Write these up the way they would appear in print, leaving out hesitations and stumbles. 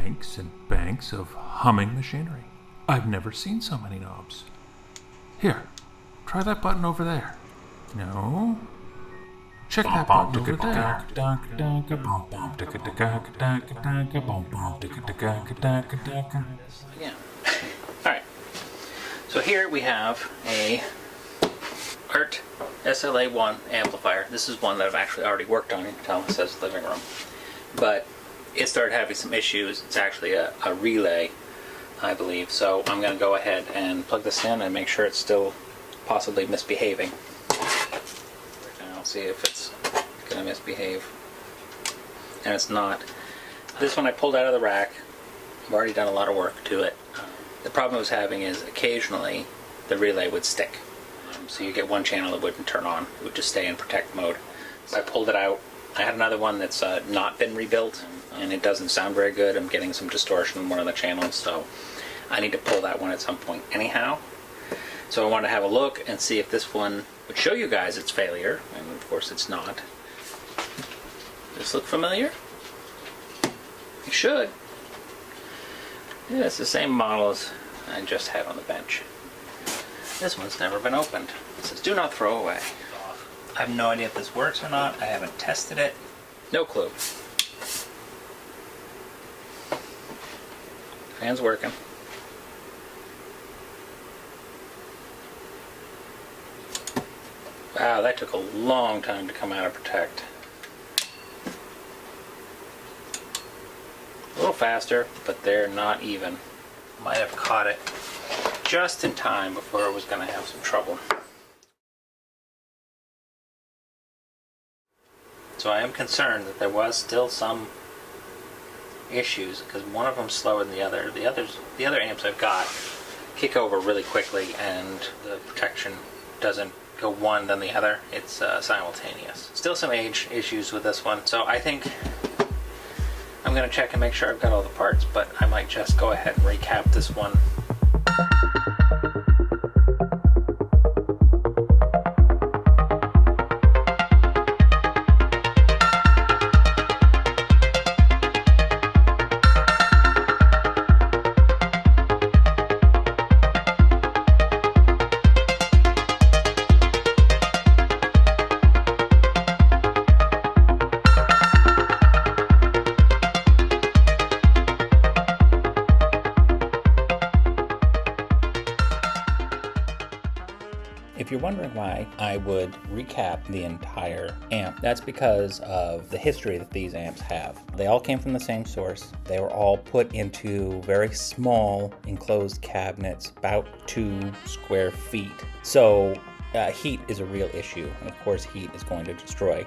banks and banks of humming machinery. I've never seen so many knobs. Here, try that button over there. No. Check that button over there. Yeah. Alright. So here we have a ART SLA1 amplifier. This is one that I've actually already worked on. You can tell it says living room. But it started having some issues. It's actually a relay, I believe. So I'm going to go ahead and plug this in and make sure it's still possibly misbehaving. And I'll see if it's going to misbehave. And it's not. This one I pulled out of the rack. I've already done a lot of work to it. The problem I was having is occasionally the relay would stick. So you get one channel that wouldn't turn on. It would just stay in protect mode. So I pulled it out. I had another one that's not been rebuilt, and it doesn't sound very good. I'm getting some distortion in one of the channels, so I need to pull that one at some point anyhow. So I wanted to have a look and see if this one would show you guys its failure, and of course it's not. Does this look familiar? It should. Yeah, it's the same model as I just had on the bench. This one's never been opened. It says, do not throw away. I have no idea if this works or not. I haven't tested it. No clue. Fan's working. Wow, that took a long time to come out of protect. A little faster, but they're not even. Might have caught it just in time before I was going to have some trouble. So I am concerned that there was still some issues because one of them's slower than the other. The other amps I've got kick over really quickly, and the protection doesn't go one then the other. It's simultaneous. Still some age issues with this one, so I think I'm going to check and make sure I've got all the parts, but I might just go ahead and recap this one. If you're wondering why I would recap the entire amp, that's because of the history that these amps have. They all came from the same source. They were all put into very small enclosed cabinets, about 2 square feet. So heat is a real issue, and of course heat is going to destroy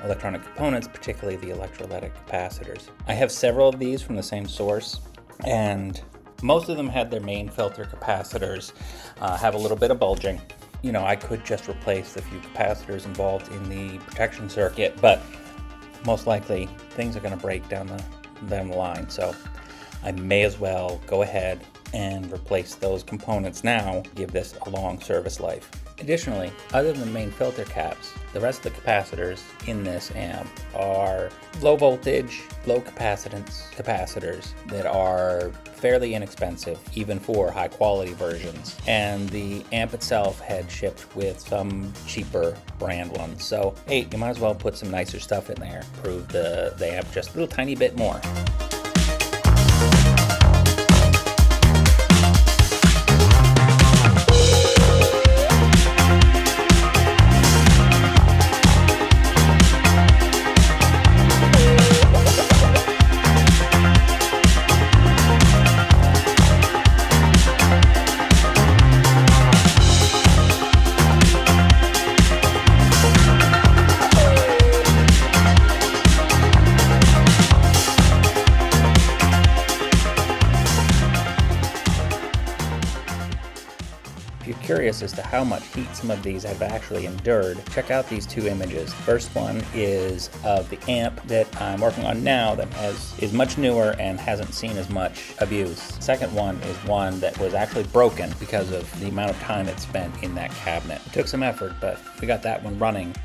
electronic components, particularly the electrolytic capacitors. I have several of these from the same source, and most of them had their main filter capacitors have a little bit of bulging. You know, I could just replace the few capacitors involved in the protection circuit, but most likely things are going to break down the line, so I may as well go ahead and replace those components now, give this a long service life. Additionally, other than the main filter caps, the rest of the capacitors in this amp are low voltage, low capacitance capacitors that are fairly inexpensive, even for high quality versions. And the amp itself had shipped with some cheaper brand ones. So, hey, you might as well put some nicer stuff in there, prove the amp just a little tiny bit more. Curious as to how much heat some of these have actually endured, check out these 2 images. First one is of the amp that I'm working on now that is much newer and hasn't seen as much abuse. Second one is one that was actually broken because of the amount of time it spent in that cabinet. It took some effort, but we got that one running.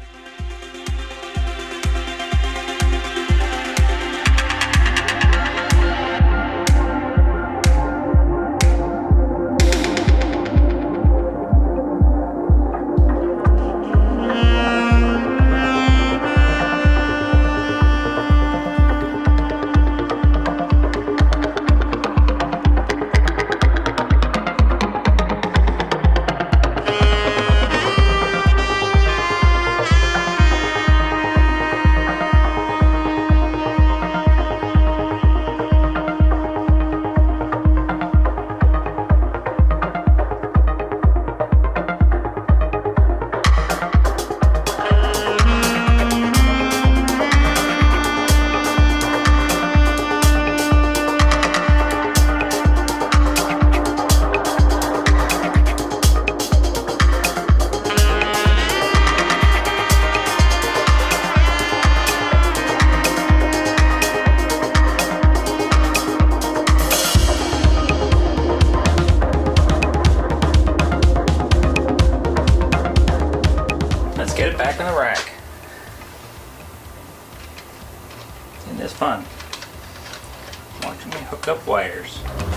hook up wires.